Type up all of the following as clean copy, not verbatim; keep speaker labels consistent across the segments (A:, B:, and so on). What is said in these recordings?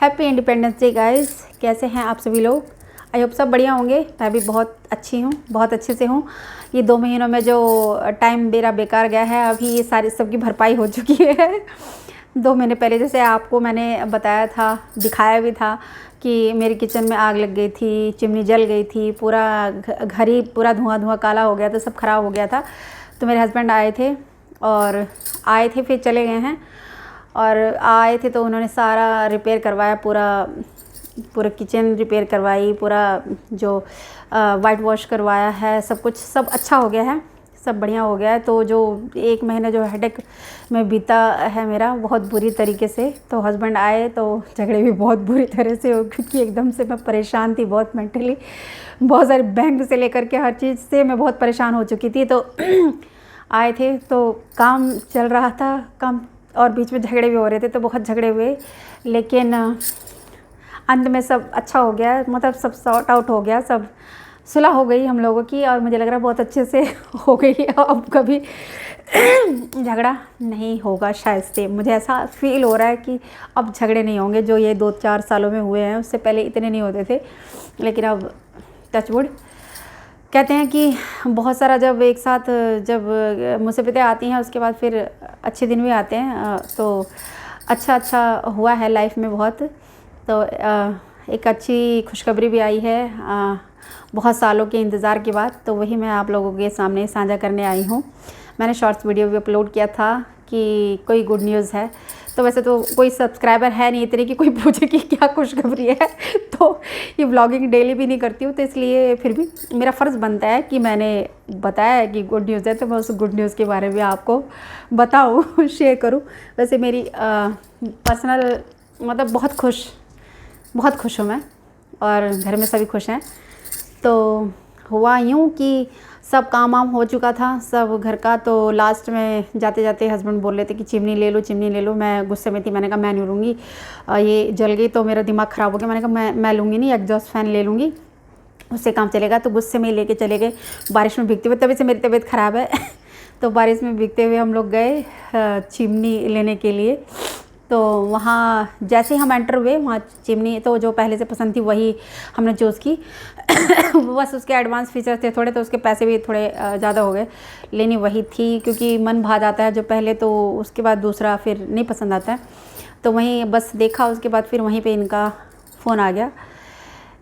A: Happy independence day guys. कैसे हैं आप सभी लोग? आई होप सब बढ़िया होंगे। मैं भी बहुत अच्छी हूँ, बहुत अच्छे से हूँ। ये 2 महीनों में जो टाइम मेरा बेकार गया है, अभी ये सारी सबकी भरपाई हो चुकी है। 2 महीने पहले जैसे आपको मैंने बताया था, दिखाया भी था कि मेरी किचन में आग लग गई थी, चिमनी जल गई थी, पूरा घर ही पूरा धुआं काला हो गया था, सब खराब हो गया था। तो मेरे हस्बैंड आए थे फिर चले गए हैं। और आए थे तो उन्होंने सारा रिपेयर करवाया, पूरा किचन रिपेयर करवाई, पूरा जो वाइट वॉश करवाया है, सब अच्छा हो गया है, सब बढ़िया हो गया है। तो जो 1 महीना जो हेडेक में बीता है मेरा बहुत बुरी तरीके से, तो हस्बैंड आए तो झगड़े भी बहुत बुरी तरह से हो, क्योंकि एकदम से मैं परेशान थी बहुत मेंटली, बहुत सारे बैंक से लेकर के हर चीज़ से मैं बहुत परेशान हो चुकी थी। तो आए थे तो काम चल रहा था, काम और बीच में झगड़े भी हो रहे थे, तो बहुत झगड़े हुए, लेकिन अंत में सब अच्छा हो गया, मतलब सब सॉर्ट आउट हो गया, सब सुलह हो गई हम लोगों की। और मुझे लग रहा है बहुत अच्छे से हो गई है, अब कभी झगड़ा नहीं होगा शायद से। मुझे ऐसा फील हो रहा है कि अब झगड़े नहीं होंगे, जो ये 2-4 सालों में हुए हैं, उससे पहले इतने नहीं होते थे। लेकिन अब टचवुड कहते हैं कि बहुत सारा जब एक साथ जब मुसीबतें आती हैं, उसके बाद फिर अच्छे दिन भी आते हैं। तो अच्छा हुआ है लाइफ में बहुत। तो एक अच्छी खुशखबरी भी आई है बहुत सालों के इंतज़ार के बाद, तो वही मैं आप लोगों के सामने साझा करने आई हूँ। मैंने शॉर्ट्स वीडियो भी अपलोड किया था कि कोई गुड न्यूज़ है। तो वैसे तो कोई सब्सक्राइबर है नहीं इतने कि कोई पूछे कि क्या खुशखबरी है, तो ये व्लॉगिंग डेली भी नहीं करती हूँ, तो इसलिए फिर भी मेरा फ़र्ज़ बनता है कि मैंने बताया है कि गुड न्यूज़ है, तो मैं उस गुड न्यूज़ के बारे में आपको बताऊँ, शेयर करूँ। वैसे मेरी पर्सनल मतलब बहुत खुश हूँ मैं, और घर में सभी खुश हैं। तो हुआ यूँ कि सब काम वाम हो चुका था सब घर का, तो लास्ट में जाते जाते हस्बैंड बोल रहे थे कि चिमनी ले लो। मैं गुस्से में थी, मैंने कहा मैं नहीं लूँगी, ये जल गई तो मेरा दिमाग ख़राब हो गया। मैंने कहा मैं लूँगी नहीं, एग्जॉस्ट फ़ैन ले लूँगी, उससे काम चलेगा। तो गुस्से में लेके चले गए, बारिश में भीगते हुए, तभी से मेरी तबीयत ख़राब है। तो बारिश में भीगते हुए हम लोग गए चिमनी लेने के लिए। तो वहाँ जैसे ही हम एंटर हुए, वहाँ चिमनी तो जो पहले से पसंद थी वही हमने चूज़ की। बस उसके एडवांस फीचर्स थे थोड़े, तो उसके पैसे भी थोड़े ज़्यादा हो गए, लेनी वही थी, क्योंकि मन भा जाता है जो पहले, तो उसके बाद दूसरा फिर नहीं पसंद आता है। तो वहीं बस देखा, उसके बाद फिर वहीं पे इनका फ़ोन आ गया,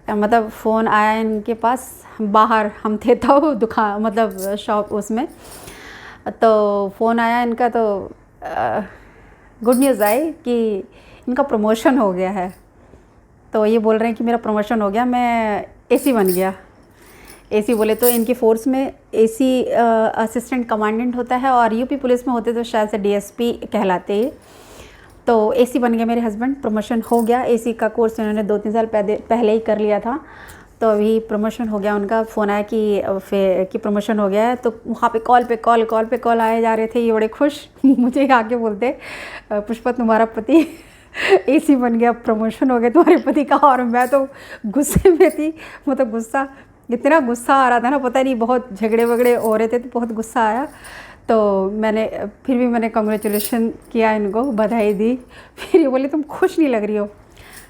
A: मतलब फ़ोन आया इनके पास, बाहर हम थे तो दुकान मतलब शॉप उसमें, तो फ़ोन आया इनका। तो गुड न्यूज़ आई कि इनका प्रमोशन हो गया है। तो ये बोल रहे हैं कि मेरा प्रमोशन हो गया, मैं एसी बन गया। एसी बोले तो इनकी फ़ोर्स में एसी असिस्टेंट कमांडेंट होता है, और यूपी पुलिस में होते तो शायद से डीएसपी कहलाते हैं। तो एसी बन गया मेरे हस्बैंड, प्रमोशन हो गया। एसी का कोर्स इन्होंने 2-3 साल पहले ही कर लिया था, तो अभी प्रमोशन हो गया उनका। फ़ोन आया कि प्रमोशन हो गया है। तो वहाँ पे कॉल पे कॉल आए जा रहे थे, ये बड़े खुश। मुझे आके बोलते पुष्पा तुम्हारा पति एसी बन गया, प्रमोशन हो गया तुम्हारे पति का। और मैं तो गुस्से में थी, मतलब इतना गुस्सा आ रहा था ना, पता नहीं, बहुत झगड़े वगड़े हो रहे थे, तो बहुत गुस्सा आया। तो फिर भी मैंने कांग्रेचुलेशन किया इनको, बधाई दी। फिर ये बोले तुम खुश नहीं लग रही हो।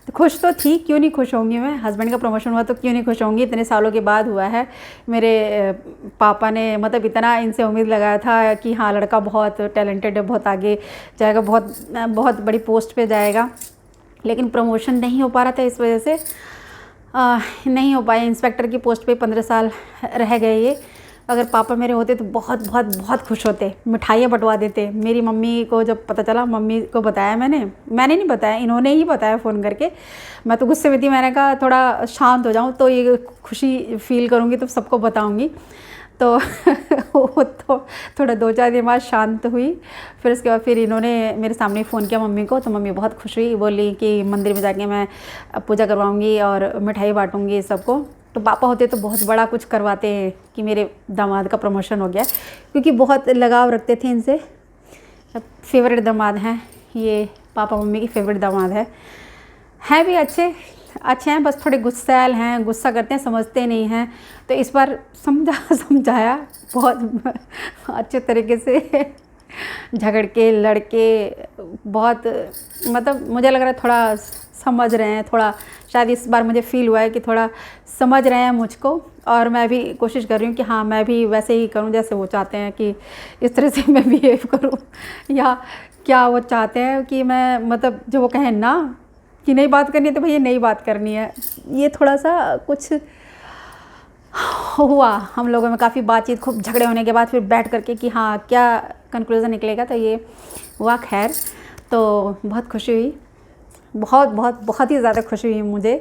A: तो खुश तो थी, क्यों नहीं खुश होंगी मैं, हस्बैंड का प्रमोशन हुआ तो क्यों नहीं खुश होंगी, इतने सालों के बाद हुआ है। मेरे पापा ने मतलब इतना इनसे उम्मीद लगाया था कि हाँ लड़का बहुत टैलेंटेड है, बहुत आगे जाएगा, बहुत बड़ी पोस्ट पे जाएगा, लेकिन प्रमोशन नहीं हो पा रहा था। इस वजह से नहीं हो पाया। इंस्पेक्टर की पोस्ट पे 15 साल रह गए ये। अगर पापा मेरे होते तो बहुत खुश होते, मिठाइयाँ बंटवा देते। मेरी मम्मी को जब पता चला, मम्मी को बताया मैंने नहीं बताया, इन्होंने ही बताया फ़ोन करके। मैं तो गुस्से में थी, मैंने कहा थोड़ा शांत हो जाऊँ तो ये खुशी फील करूँगी तो सबको बताऊँगी। तो वो तो थोड़ा 2-4 दिन बाद शांत हुई। फिर उसके बाद फिर इन्होंने मेरे सामने फ़ोन किया मम्मी को, तो मम्मी बहुत खुश हुई, बोली कि मंदिर में जाके मैं पूजा करवाऊँगी और मिठाई बाँटूँगी सबको। तो पापा होते तो बहुत बड़ा कुछ करवाते हैं कि मेरे दामाद का प्रमोशन हो गया, क्योंकि बहुत लगाव रखते थे इनसे। फेवरेट दामाद हैं ये, पापा मम्मी की फेवरेट दामाद है भी अच्छे हैं, बस थोड़े गुस्सैल हैं, गुस्सा करते हैं, समझते नहीं हैं। तो इस बार समझाया बहुत अच्छे तरीके से झगड़ के लड़के बहुत, मतलब मुझे लग रहा है थोड़ा समझ रहे हैं, थोड़ा शायद इस बार मुझे फ़ील हुआ है कि थोड़ा समझ रहे हैं मुझको, और मैं भी कोशिश कर रही हूँ कि हाँ मैं भी वैसे ही करूँ जैसे वो चाहते हैं कि इस तरह से मैं बिहेव करूँ, या क्या वो चाहते हैं कि मैं, मतलब जो वो कहें ना कि नहीं बात करनी है तो भैया नहीं बात करनी है। ये थोड़ा सा कुछ हुआ हम लोगों में, काफ़ी बातचीत, खूब झगड़े होने के बाद फिर बैठ करके कि हाँ क्या कंक्लूज़न निकलेगा, तो ये हुआ। खैर, तो बहुत खुशी हुई, बहुत बहुत बहुत ही ज़्यादा खुशी हुई मुझे।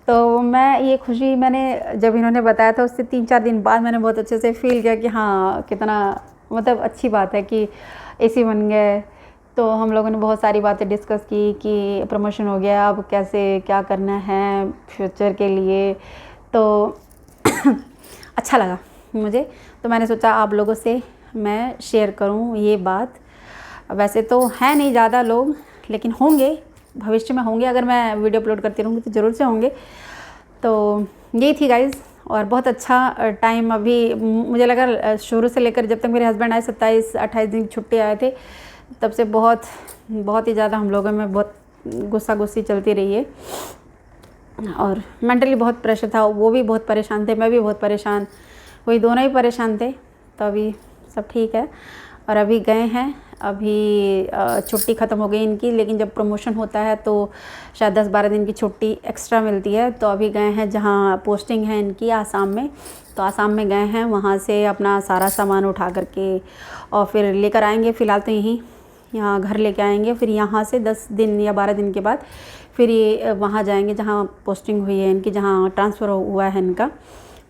A: तो मैं ये खुशी, मैंने जब इन्होंने बताया था उससे 3-4 दिन बाद मैंने बहुत अच्छे से फ़ील किया कि हाँ कितना मतलब अच्छी बात है कि एसी बन गए। तो हम लोगों ने बहुत सारी बातें डिस्कस की कि प्रमोशन हो गया, अब कैसे क्या करना है फ्यूचर के लिए, तो अच्छा लगा मुझे। तो मैंने सोचा आप लोगों से मैं शेयर करूं ये बात। वैसे तो है नहीं ज़्यादा लोग, लेकिन होंगे, भविष्य में होंगे, अगर मैं वीडियो अपलोड करती रहूँगी तो ज़रूर से होंगे। तो यही थी गाइज़, और बहुत अच्छा टाइम अभी मुझे लगा शुरू से लेकर जब तक मेरे हस्बैंड आए 27-28 दिन की छुट्टी आए थे, तब से बहुत बहुत ही ज़्यादा हम लोगों में बहुत गुस्सा गुस्सी चलती रही है, और मेंटली बहुत प्रेशर था। वो भी बहुत परेशान थे, मैं भी बहुत परेशान, वही दोनों ही परेशान थे। तो अभी सब ठीक है, और अभी गए हैं, अभी छुट्टी ख़त्म हो गई इनकी, लेकिन जब प्रमोशन होता है तो शायद 10-12 दिन की छुट्टी एक्स्ट्रा मिलती है। तो अभी गए हैं जहाँ पोस्टिंग है इनकी आसाम में, तो आसाम में गए हैं, वहाँ से अपना सारा सामान उठा करके और फिर लेकर आएंगे। फ़िलहाल तो यहाँ घर लेके आएंगे, फिर यहाँ से 10 दिन या 12 दिन के बाद फिर ये वहाँ जाएंगे जहाँ पोस्टिंग हुई है इनकी, जहाँ ट्रांसफ़र हुआ है इनका।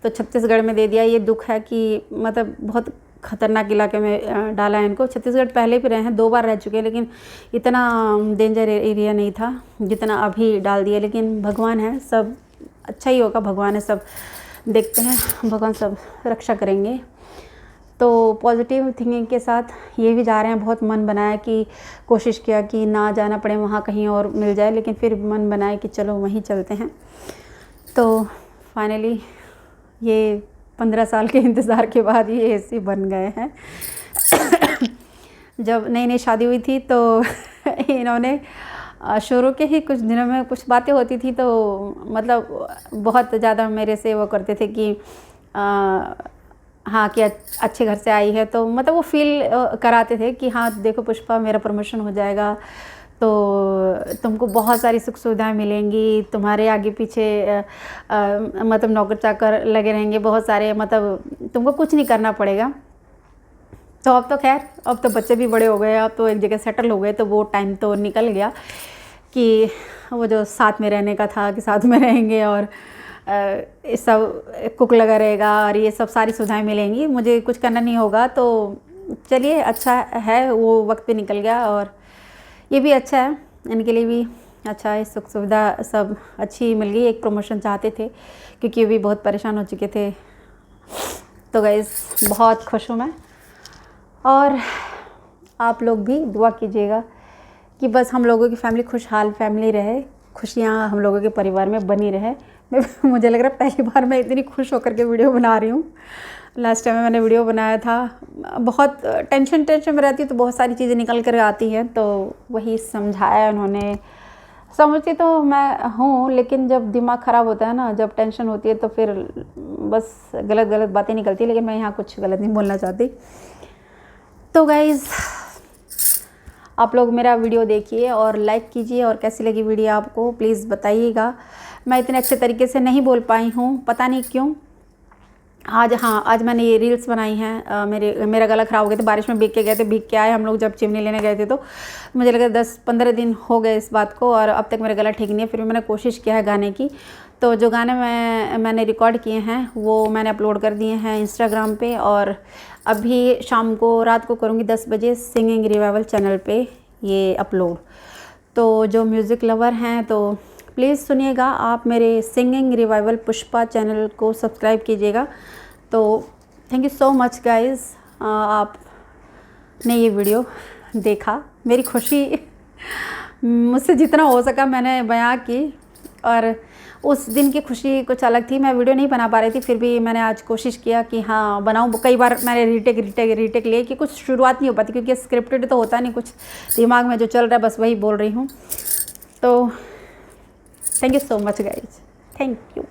A: तो छत्तीसगढ़ में दे दिया। ये दुख है कि मतलब बहुत ख़तरनाक इलाके में डाला है इनको। छत्तीसगढ़ पहले भी रहे हैं, 2 बार रह चुके हैं, लेकिन इतना डेंजर एरिया नहीं था जितना अभी डाल दिया। लेकिन भगवान है, सब अच्छा ही होगा, भगवान है, सब देखते हैं, भगवान सब रक्षा करेंगे। तो पॉजिटिव थिंकिंग के साथ ये भी जा रहे हैं। बहुत मन बनाया कि कोशिश किया कि ना जाना पड़े वहाँ, कहीं और मिल जाए, लेकिन फिर मन बनाया कि चलो वहीं चलते हैं। तो फाइनली ये 15 साल के इंतज़ार के बाद ये एसी बन गए हैं। जब नई नई शादी हुई थी तो इन्होंने शुरू के ही कुछ दिनों में कुछ बातें होती थी, तो मतलब बहुत ज़्यादा मेरे से वो करते थे कि हाँ कि अच्छे घर से आई है, तो मतलब वो फील कराते थे कि हाँ देखो पुष्पा मेरा प्रमोशन हो जाएगा तो तुमको बहुत सारी सुख सुविधाएं मिलेंगी, तुम्हारे आगे पीछे मतलब नौकर चाकर लगे रहेंगे बहुत सारे, मतलब तुमको कुछ नहीं करना पड़ेगा। तो अब तो खैर, अब तो बच्चे भी बड़े हो गए, अब तो एक जगह सेटल हो गए, तो वो टाइम तो निकल गया कि वो जो साथ में रहने का था कि साथ में रहेंगे और सब कुक लगा रहेगा और ये सब सारी सुविधाएं मिलेंगी, मुझे कुछ करना नहीं होगा। तो चलिए अच्छा है, वो वक्त भी निकल गया और ये भी अच्छा है, इनके लिए भी अच्छा है, सुख सुविधा सब अच्छी मिल गई। एक प्रमोशन चाहते थे क्योंकि ये भी बहुत परेशान हो चुके थे। तो गाइस बहुत खुश हूँ मैं, और आप लोग भी दुआ कीजिएगा कि बस हम लोगों की फैमिली खुशहाल फैमिली रहे, खुशियाँ हम लोगों के परिवार में बनी रहे। मुझे लग रहा है पहली बार मैं इतनी खुश होकर के वीडियो बना रही हूँ। लास्ट टाइम मैंने वीडियो बनाया था, बहुत टेंशन में रहती है तो बहुत सारी चीज़ें निकल कर आती हैं, तो वही समझाया उन्होंने। समझती तो मैं हूँ, लेकिन जब दिमाग ख़राब होता है ना, जब टेंशन होती है तो फिर बस गलत गलत बातें निकलती है, लेकिन मैं यहाँ कुछ गलत नहीं बोलना चाहती। तो गाइज़ आप लोग मेरा वीडियो देखिए और लाइक कीजिए, और कैसी लगी वीडियो आपको प्लीज़ बताइएगा। मैं इतने अच्छे तरीके से नहीं बोल पाई हूँ, पता नहीं क्यों। आज मैंने ये रील्स बनाई हैं। मेरा गला ख़राब हो गया था, बारिश में भीग के गए थे, भीग के आए हम लोग जब चिमनी लेने गए थे, तो मुझे लगा 10-15 दिन हो गए इस बात को, और अब तक मेरा गला ठीक नहीं है। फिर मैंने कोशिश किया है गाने की, तो जो गाने मैंने रिकॉर्ड किए हैं वो मैंने अपलोड कर दिए हैं इंस्टाग्राम पे, और अभी शाम को रात को करूँगी 10 बजे सिंगिंग रिवाइवल चैनल पे ये अपलोड। तो जो म्यूज़िक लवर हैं तो प्लीज़ सुनिएगा, आप मेरे सिंगिंग रिवाइवल पुष्पा चैनल को सब्सक्राइब कीजिएगा। तो thank you so much guys, आपने ये वीडियो देखा। मेरी खुशी मुझसे जितना हो सका मैंने बयां की, और उस दिन की खुशी कुछ अलग थी। मैं वीडियो नहीं बना पा रही थी, फिर भी मैंने आज कोशिश किया कि हाँ बनाऊँ। कई बार मैंने रीटेक लिए कि कुछ शुरुआत नहीं हो पाती, क्योंकि स्क्रिप्टेड तो होता नहीं, कुछ दिमाग में जो चल रहा है बस वही बोल रही हूँ। तो thank you so much guys, thank you.